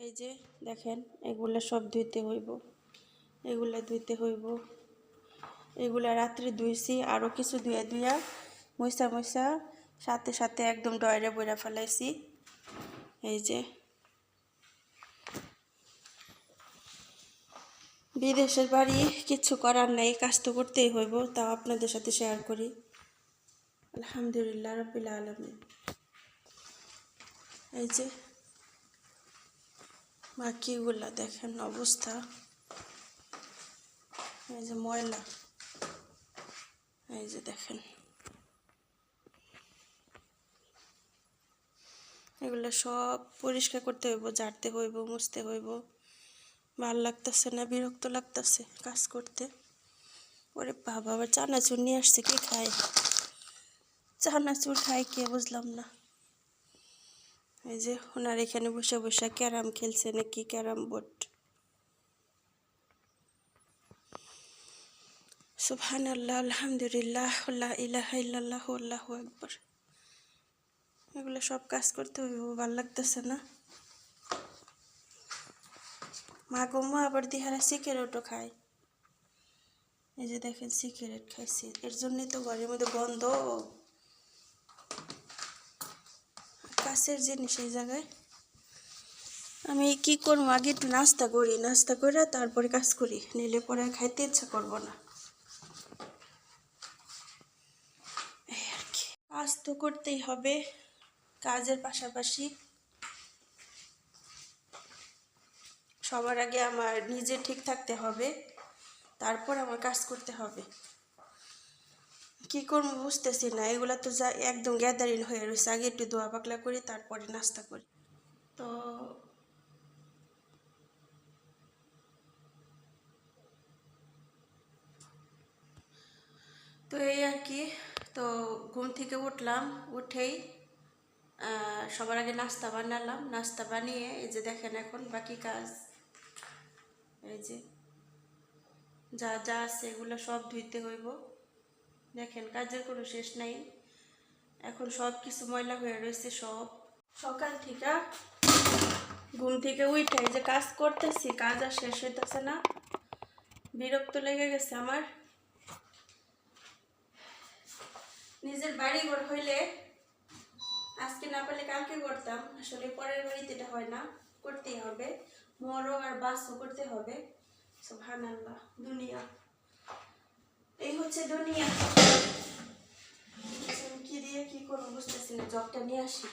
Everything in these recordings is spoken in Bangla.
এই যে দেখেন এগুলা সব ধুইতে হইব, এগুলা ধুইতে হইব, এগুলা রাত্রে ধুইছি, আরও কিছু ধুয়া ধুয়া মইসা মইসা সাথে সাথে একদম ডয়রে বইরা ফেলাইছি। এই যে বিদেশের বাড়ি, কিছু করার নাই, কাজ তো করতেই হইব, তাও আপনাদের সাথে শেয়ার করি। আলহামদুলিল্লাহ রাব্বিল আলামিন। এই যে বাকিগুলা দেখেন অবস্থা, এই যে ময়লা, এই যে দেখেন এগুলো সব পরিষ্কার করতে হইব, ঝাড়তে হইব, মুছতে হইব। ভাল লাগতেছে না, বিরক্ত লাগতেছে কাজ করতে। ওরে বাবা, আবার চানাচুর নিয়ে আসছে, কে খায় চানাচুর? খায় কে বুঝলাম না। এই যে ওনার এখানে বসে বসে ক্যারাম খেলছে নাকি, ক্যারাম বোর্ড। সুবহানাল্লাহ, আলহামদুলিল্লাহ, লা ইলাহা ইল্লাল্লাহু আল্লাহু আকবার। এগুলো সব কাজ করতে হইব, ভাল লাগতেছে না। মা গম্মা আবার দিহারা সিগারেটও খায়। এই যে দেখেন সিগারেট খাইছি, এর জন্যই তো ঘরের মধ্যে গন্ধ। কাছের জিনিস এই জায়গায় আমি কি করবো, আগে একটু নাস্তা করি, নাস্তা করে তারপরে কাজ করি, নিলে পরে খাইতে ইচ্ছা করবো না। এই আর কি, কাজ তো করতেই হবে, কাজের পাশাপাশি সবার আগে আমার নিজে ঠিক থাকতে হবে, তারপর আমার কাজ করতে হবে। কি করবো বুঝতেছি না, এগুলা তো যা একদম গ্যাদারিং হয়ে রয়েছে। আগে একটু দোয়া পাকলা করি, তারপরে নাস্তা করি। তো তো এই আর কি। তো ঘুম থেকে উঠলাম, উঠেই সবার আগে নাস্তা বানালাম, নাস্তা বানিয়ে এই যে দেখেন এখন বাকি কাজ। এই যে যা যা আছে এগুলো সব ধুইতে হইব। দেখেন কাজের কোনো শেষ নাই, এখন সব কিছু ময়লা হয়ে রয়েছে সব। সকাল থেকে ঘুম থেকে উঠে যে কাজ করতেছি, কাজ আর শেষ হইতেছে না, বিরক্ত লেগে গেছে আমার। নিজের বাড়ি ঘর হইলে আজকে না পারলে কালকে করতাম, আসলে পরের বাড়িতে এটা হয় না, করতেই হবে, মরও আর বাসও করতে হবে। সুবহানাল্লাহ, দুনিয়া এই হচ্ছে দুনিয়া। কি দিয়ে কি করবো বুঝতেছি না, জবটা নিয়ে আসি।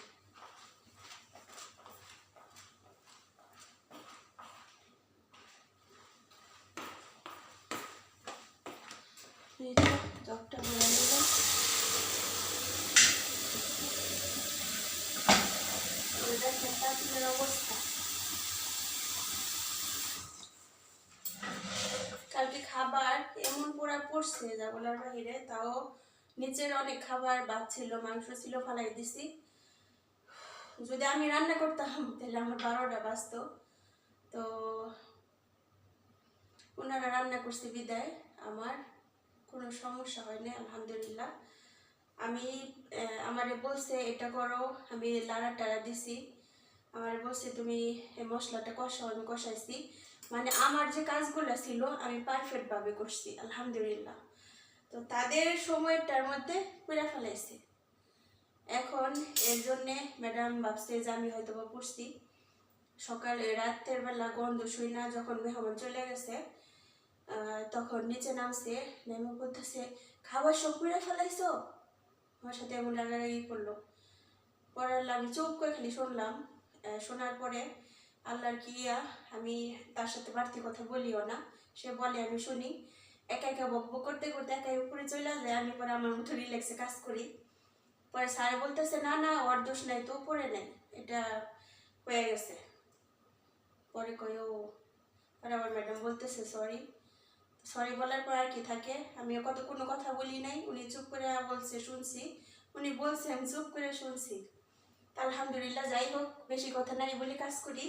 জবটা বলে নিলাম, অবস্থা। কালকে খাবার এমন পোড়া পড়ছে যা বলার বাহিরে, তাও নিচের অনেক খাবার বাদ ছিল, মাংস ছিল, ফালাই দিছি। যদি আমি রান্না করতাম তাহলে আমার 12টা বাজতো। তো ওনারা রান্না করছে বিদায় আমার কোনো সমস্যা হয়নি, আলহামদুলিল্লাহ। আমি আমারে বলছে এটা করো, আমি লাড়া টাড়া দিছি, আমারে বলছে তুমি এই মশলাটা কষাও, আমি কষাইছি। মানে আমার যে কাজগুলো ছিল আমি পারফেক্টভাবে করছি, আলহামদুলিল্লাহ। তো তাদের সময়টার মধ্যে পুরা ফেলাইছে। এখন এর জন্যে ম্যাডাম ভাবছে যে আমি হয়তো বা পড়ছি। সকালে রাতের বেলা গন্ধ শুই না, যখন মেহমান চলে গেছে তখন নিচে নামছে, নেমে বলতেছে খাবার সব পুরা ফেলাইছো। আমার সাথে এমন রাগারাগি করলো। পরে আমি চুপ করে খালি শুনলাম। শোনার পরে আল্লাহর কি আমি তার সাথে বাড়তি কথা বলিও না, সে বলে আমি শুনি। একা একা বকবক করতে করতে একাই উপরে চলে যায়, আমি পরে আমার মতো রিল্যাক্সে কাজ করি। পরে স্যার বলতেছে না না ওর দোষ নাই, তো উপরে নাই, এটা হয়ে গেছে। পরে কই ও, পরে আমার ম্যাডাম বলতেছে সরি। সরি বলার পর আর কি থাকে, আমিও কোনো কথা বলি নাই, উনি চুপ করে বলছে শুনছি, উনি বলছে আমি চুপ করে শুনছি। আলহামদুলিল্লাহ, যাই হোক, বেশি কথা নাই বলে কাজ করি।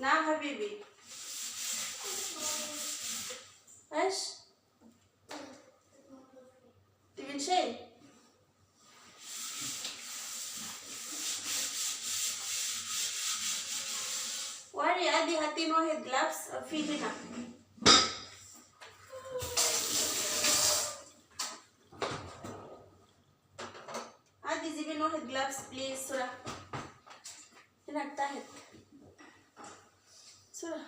না হাবিবি ايش تبين شيء واري ادي هاتين واحد جلافز في هنا ادي جيبين واحد جلافز بليز سورة هناك تحت سورة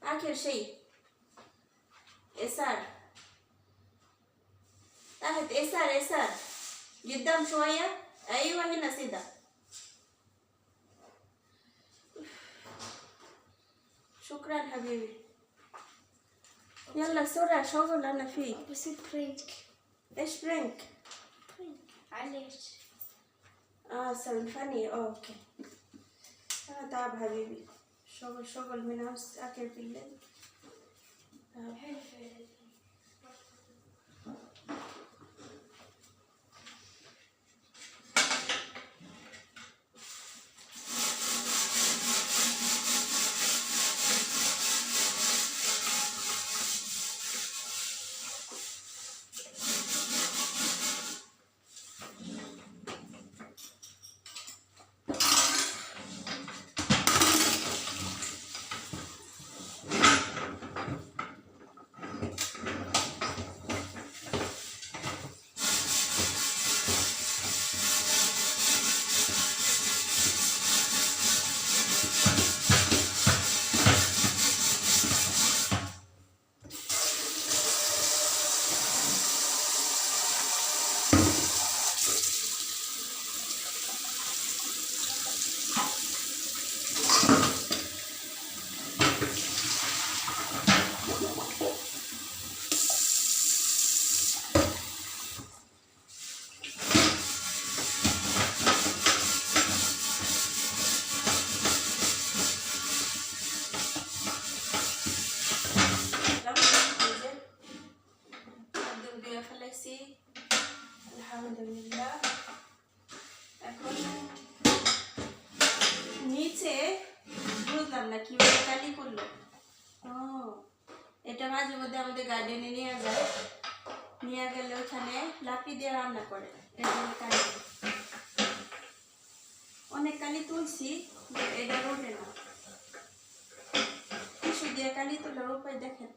آخر شيء يسار تحت يسار يسار قدام شوية أيوة هنا سيدة شكرا حبيبي يلا سورة شغل أنا فيه بصير برينك إيش برينك؟ معلش سوي فني أوكي أنا تعب حبيبي شغل من هوس أكل في الليل আলহামদুলিল্লাহ এখন নিচে বুঝলাম না কিভাবে কালি করলো এটা মাঝে মধ্যে আমাদের গার্ডেনে নিয়ে যায় নিয়ে গেলে ওখানে লাকড়ি দিয়ে রান্না করে কালি অনেক কালি তুলছি এটা ওঠে না টিস্যু দিয়ে কালি তোলার উপায় দেখেন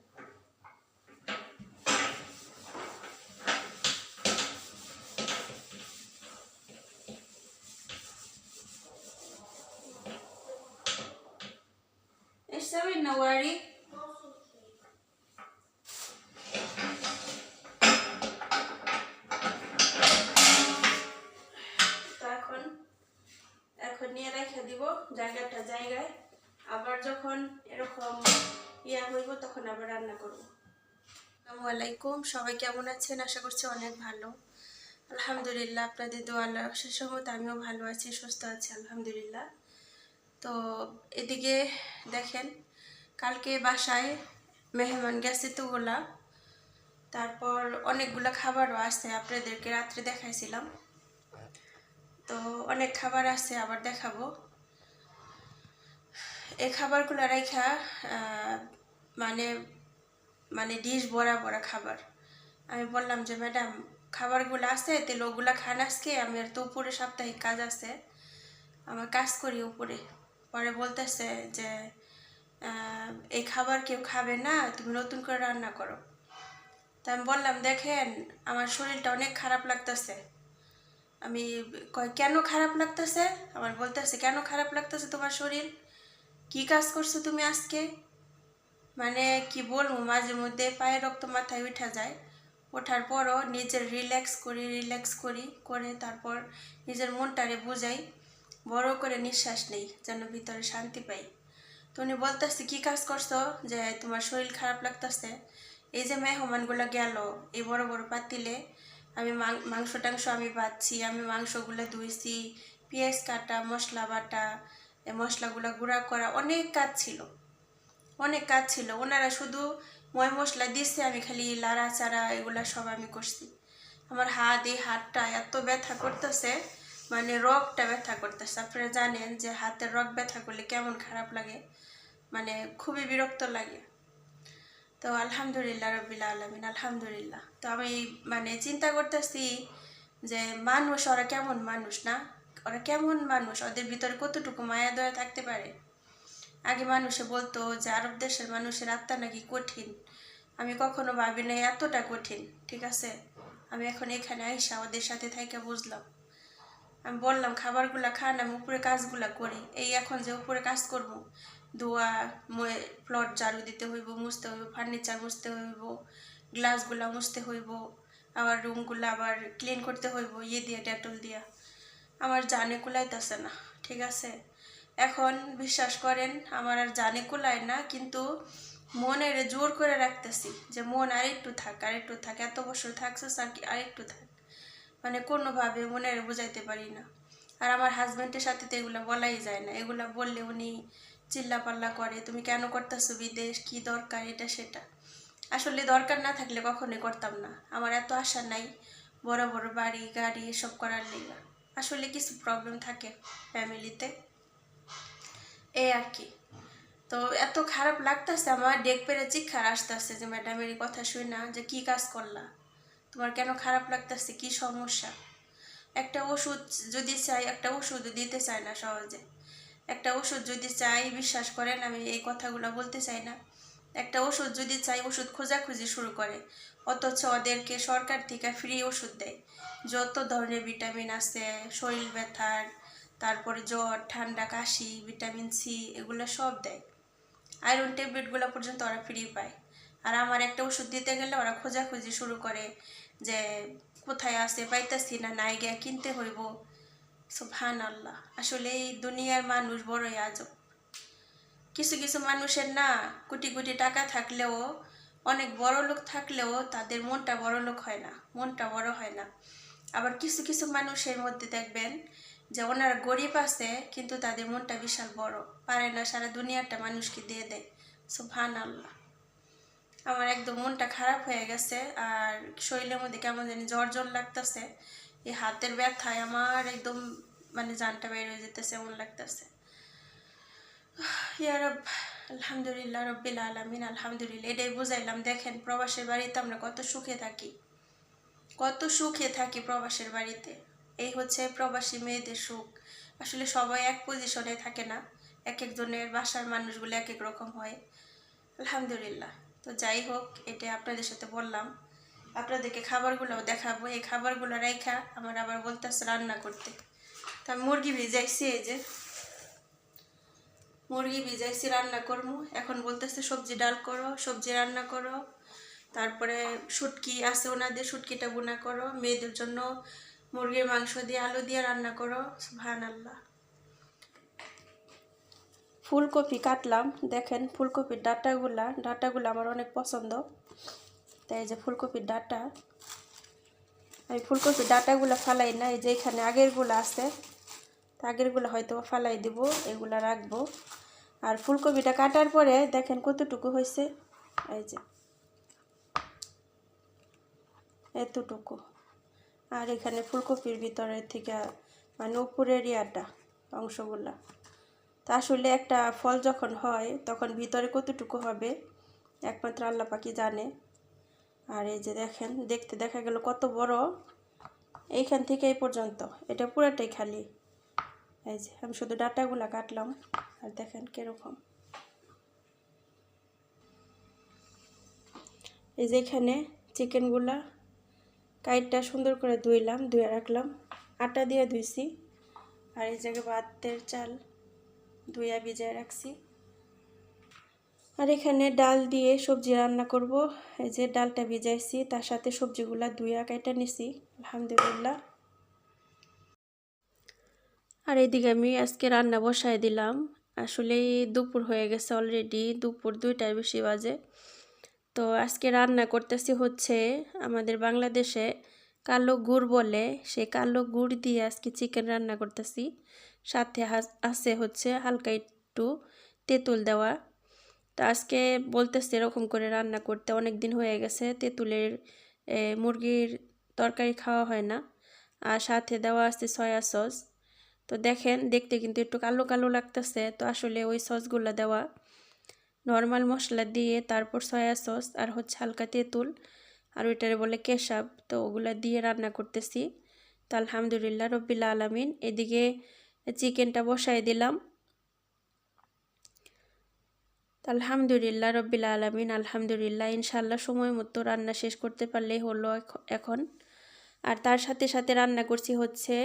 ايش سوي النواري؟ এখন নিয়ে রেখে দিব জায়গাটা জায়গায় আবার যখন এরকম ইয়া হইব তখন আবার রান্না করব আসসালামু আলাইকুম সবাই কেমন আছেন আশা করছি অনেক ভালো আলহামদুলিল্লাহ আপনাদের দোয়া আল্লাহর অশেষ রহমতে আমিও ভালো আছি সুস্থ আছি আলহামদুলিল্লাহ তো এদিকে দেখেন কালকে বাসায় মেহমান গেছে তোগুলা তারপর অনেকগুলা খাবারও আছে আপনাদেরকে রাত্রে দেখাইছিলাম তো অনেক খাবার আছে আবার দেখাবো এই খাবারগুলো রাইখা মানে মানে ডিশ ভরা ভরা খাবার আমি বললাম যে ম্যাডাম খাবারগুলো আছে তাহলে ওগুলা খান আজকে আমি আর তো উপরে সাপ্তাহিক কাজ আছে আমার কাজ করি উপরে পরে বলতেছে যে এই খাবার কেউ খাবে না তুমি নতুন করে রান্না করো তা আমি বললাম দেখেন আমার শরীরটা অনেক খারাপ লাগতেছে আমি কয় কেন খারাপ লাগতেছে আমার বলতেছে কেন খারাপ লাগতেছে তোমার শরীর কি কাজ করছো তুমি আজকে মানে কি বলবো মাঝে মধ্যে পায়ে রক্ত মাথায় উঠা যায় ওঠার পরও নিজের রিল্যাক্স করি করে তারপর নিজের মনটারে বুঝাই বড় করে নিঃশ্বাস নেই যেন ভিতরে শান্তি পাই তো উনি বলতেছে কী কাজ করছো যে তোমার শরীর খারাপ লাগতেছে এই যে মেহমানগুলো গেল এই বড় বড় পাতিলে আমি মাংস টাংস আমি বাচ্ছি আমি মাংসগুলো ধুইছি পেঁয়াজ কাটা মশলা বাটা এই মশলাগুলো গুঁড়া করা অনেক কাজ ছিল ওনারা শুধু ময় মশলা দিচ্ছে আমি খালি লাড়াচাড়া এগুলা সব আমি করছি আমার হাত এই হাতটা এত ব্যথা করতেছে মানে রগটা ব্যথা করতেছে। আপনারা জানেন যে হাতের রগ ব্যথা করলে কেমন খারাপ লাগে, মানে খুবই বিরক্ত লাগে। তো আলহামদুলিল্লাহ রব্বিল আলামিন, আলহামদুলিল্লাহ। তো আমি মানে চিন্তা করতেছি যে মানুষ, ওরা কেমন মানুষ না, ওরা কেমন মানুষ, ওদের ভিতরে কতটুকু মায়া দয়া থাকতে পারে। আগে মানুষে বলতো যে আরব দেশের মানুষের আত্মা নাকি কঠিন, আমি কখনো ভাবি নাই এতটা কঠিন। ঠিক আছে, আমি এখন এখানে আইসা ওদের সাথে থাইকা বুঝলাম। আমি বললাম খাবারগুলা খান, আমি উপরে কাজগুলা করি। এই এখন যে উপরে কাজ করব, ধোয়া, প্লট ঝাড়ু দিতে হইব, মুছতে হইব, ফার্নিচার মুছতে হইব, গ্লাসগুলা মুছতে হইব, আবার রুমগুলো আবার ক্লিন করতে হইব ইয়ে দিয়ে, ডেটল দিয়া। আমার জানে কুলাইতেছে না। ঠিক আছে, এখন বিশ্বাস করেন আমার আর জানে কুলায় না, কিন্তু মনের জোর করে রাখতেছি যে মন আরেকটু থাক, আরেকটু থাক, এত বছর থাকছিস আর কি, আরেকটু থাক। মানে কোনোভাবে মনের বুঝাইতে পারি না। আর আমার হাজব্যান্ডের সাথে তো এগুলো বলাই যায় না, এগুলো বললে উনি চিল্লাপাল্লা করে, তুমি কেন করতেছো বিদেশ, কি দরকার, এটা সেটা। আসলে দরকার না থাকলে কখনোই করতাম না। আমার এত আশা নাই বড় বড় বাড়ি গাড়ি এসব করার লেগে। আসলে কিছু প্রবলেম থাকে ফ্যামিলিতে, এই আর কি। তো এত খারাপ লাগতেছে আমার, ডেক পেরে চিৎকার আসতেছে যে ম্যাডামের এই কথা শুই না, যে কি কাজ করলা, তোমার কেন খারাপ লাগতেছে, কি সমস্যা। একটা ওষুধ যদি চাই, একটা ওষুধ দিতে চায় না সহজে। একটা ওষুধ যদি চাই, বিশ্বাস করেন আমি এই কথাগুলো বলতে চাই না, একটা ওষুধ যদি চাই ওষুধ খোঁজাখুঁজি শুরু করে। অথচ ওদেরকে সরকার থেকে ফ্রি ওষুধ দেয়, যত ধরনের ভিটামিন আছে শরীর ব্যথার, তারপরে জ্বর ঠান্ডা কাশি, ভিটামিন সি, এগুলো সব দেয়। আয়রন ট্যাবলেটগুলো পর্যন্ত ওরা ফ্রি পায়। আর আমার একটা ওষুধ দিতে গেলে ওরা খোঁজাখুঁজি শুরু করে যে কোথায় আছে, পাইতেছি না, নাই গিয়া কিনতে হইব। সুবহানাল্লাহ, আসলে এই দুনিয়ার মানুষ বড়ই আজব। কিছু কিছু মানুষের না কোটি কোটি টাকা থাকলেও, অনেক বড় লোক থাকলেও তাদের মনটা বড় লোক হয় না, মনটা বড় হয় না। আবার কিছু কিছু মানুষের মধ্যে দেখবেন যে ওনারা গরিব আছে কিন্তু তাদের মনটা বিশাল বড়, পারে না সারা দুনিয়াটা মানুষকে দিয়ে দেয়। সুবহানাল্লাহ, আমার একদম মনটা খারাপ হয়ে গেছে। আর শরীরের মধ্যে কেমন জানি জ্বর জ্বর লাগতেছে, এই হাতের ব্যথায় আমার একদম মানে জানটা বের হয়ে যেতেছে এমন লাগতেছে। ইয়া রব, আলহামদুলিল্লাহ রব্বিল আলামিন, আলহামদুলিল্লাহ। এটাই বুঝাইলাম, দেখেন প্রবাসের বাড়িতে আমরা কত সুখে থাকি, কত সুখে থাকি প্রবাসের বাড়িতে। এই হচ্ছে প্রবাসী মেয়েদের সুখ। আসলে সবাই এক পজিশনে থাকে না, এক একজনের বাসার মানুষগুলো এক এক রকম হয়। আলহামদুলিল্লাহ। তো যাই হোক, এটা আপনাদের সাথে বললাম, আপনাদেরকে খাবারগুলোও দেখাবো। এই খাবারগুলো রেখা আমার আবার বলতেছে রান্না করতে। তা মুরগি ভিজাইছি, এই যে মুরগি ভিজাইছি, রান্না করবো। এখন বলতেছে সবজি ডাল করো, সবজি রান্না করো, তারপরে শুটকি আছে ওনাদের, শুটকিটা বোনা করো, মেয়েদের জন্য মুরগির মাংস দিয়ে আলু দিয়ে রান্না করো। সুবহানাল্লাহ। ফুলকপি কাটলাম, দেখেন ফুলকপির ডাটাগুলো আমার অনেক পছন্দ, তাই যে ফুলকপির ডাটা, আমি ফুলকপির ডাটাগুলো ফালাই না, এই যে এখানে আগেরগুলো আছে, আগেরগুলো হয়তো ফালাই দিব, এগুলা রাখবো। আর ফুলকপিটা কাটার পরে দেখেন কতটুকু হয়েছে, এই যে এতটুকু। আর এখানে ফুলকপির ভিতরে থেকে মানে উপরের ইয়াটা অংশগুলা। তা আসলে একটা ফল যখন হয় তখন ভিতরে কতটুকু হবে একমাত্র আল্লাহ পাকি জানে। আর এই যে দেখেন, দেখতে দেখা গেল কত বড়, এইখান থেকে এই পর্যন্ত এটা পুরাটাই খালি। এই যে আমি শুধু ডাটাগুলা কাটলাম, আর দেখেন কিরকম। এই যে এখানে চিকেনগুলা কাইটটা সুন্দর করে ধুইলাম, ধুয়ে রাখলাম, আটা দিয়ে ধুইছি। আর এই জায়গায় ভাতের চাল ধুইয়া ভিজায় রাখছি। আর এখানে ডাল দিয়ে সবজি রান্না করব। এই যে ডালটা ভিজাইছি, তার সাথে সবজিগুলা ধুইয়া কাইটা নিছি, আলহামদুলিল্লাহ। আর এইদিকে আমি আজকে রান্না বসায় দিলাম। আসলে দুপুর হয়ে গেছে অলরেডি, দুপুর 2টার বেশি বাজে। তো আজকে রান্না করতেছি হচ্ছে আমাদের বাংলাদেশে কালো গুড় বলে, সেই কালো গুড় দিয়ে আজকে চিকেন রান্না করতেছি। সাথে আছে হচ্ছে হালকা একটু তেঁতুল দেওয়া। তো আজকে বলতেছে এরকম করে রান্না করতে, অনেক দিন হয়ে গেছে তেঁতুলের মুরগির তরকারি খাওয়া হয় না। আর সাথে দেওয়া আছে সয়া সস। তো দেখেন দেখতে কিন্তু একটু কালো কালো লাগতেছে, তো আসলে ওই সসগুলো দেওয়া। নর্মাল মশলা দিয়ে তারপর সয়া সস আর হচ্ছে হালকা তেঁতুল আর ওইটারে বলে কেশাব, তো ওগুলা দিয়ে রান্না করতেছি। তো আলহামদুলিল্লাহ রব্বিল আলামিন। এদিকে চিকেনটা বসাই দিলাম। আলহামদুলিল্লাহ রব্বিল আলামিন, আলহামদুলিল্লাহ। ইনশাল্লাহ সময় মতো রান্না শেষ করতে পারলেই হলো এখন। আর তার সাথে সাথে রান্না করছি হচ্ছে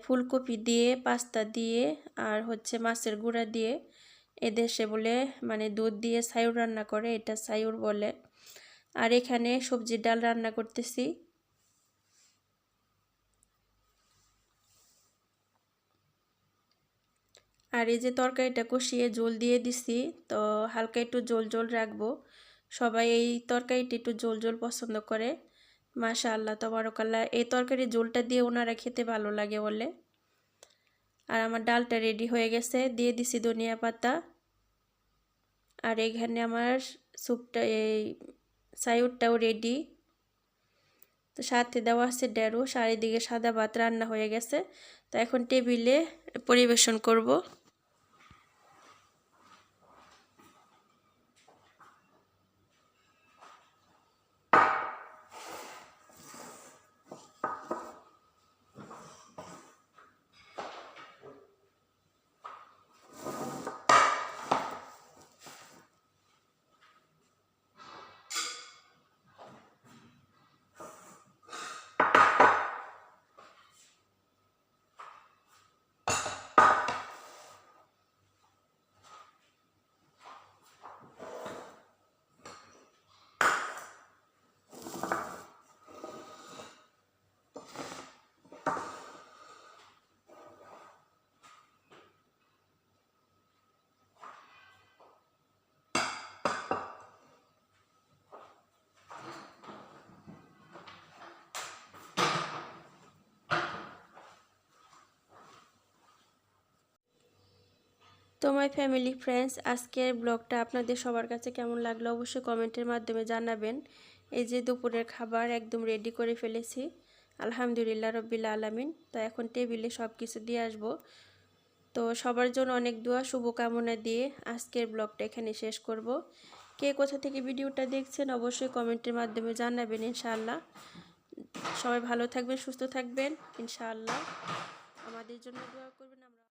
ফুলকপি দিয়ে, পাস্তা দিয়ে আর হচ্ছে মাছের গুঁড়া দিয়ে। এদেশে বলে মানে দুধ দিয়ে সায়ুর রান্না করে, এটা সায়ুর বলে। আর এখানে সবজির ডাল রান্না করতেছি। আর এই যে তরকারিটা কষিয়ে ঝোল দিয়ে দিছি, তো হালকা একটু ঝোল ঝোল রাখবো। সবাই এই তরকারিটা একটু ঝোল ঝোল পছন্দ করে। মাশাআল্লাহ তাবারাকাল্লাহ, এই তরকারির ঝোলটা দিয়ে ওনারা খেতে ভালো লাগে বলে। আর আমার ডালটা রেডি হয়ে গেছে, দিয়ে দিছি ধনিয়া পাতা। আর এখানে আমার স্যুপটা এই সায়ুরটাও রেডি। তো সাথে দেওয়া আছে ঢেঁড়স, আর এদিকে সাদা ভাত রান্না হয়ে গেছে। তো এখন টেবিলে পরিবেশন করব। তো মাই ফ্যামিলি ফ্রেন্ডস, আজকের ব্লগটা আপনাদের সবার কাছে কেমন লাগলো অবশ্যই কমেন্টের মাধ্যমে জানাবেন। এই যে দুপুরের খাবার একদম রেডি করে ফেলেছি আলহামদুলিল্লাহ রব্বিল আলামিন। তো এখন টেবিলে সব কিছু দিয়ে আসবো। তো সবার জন্য অনেক দোয়া শুভকামনা দিয়ে আজকের ব্লগটা এখানে শেষ করব। কে কোথা থেকে ভিডিওটা দেখছেন অবশ্যই কমেন্টের মাধ্যমে জানাবেন ইনশাআল্লাহ। সবাই ভালো থাকবেন, সুস্থ থাকবেন ইনশাআল্লাহ। আমাদের জন্য দোয়া করবেন। আমরা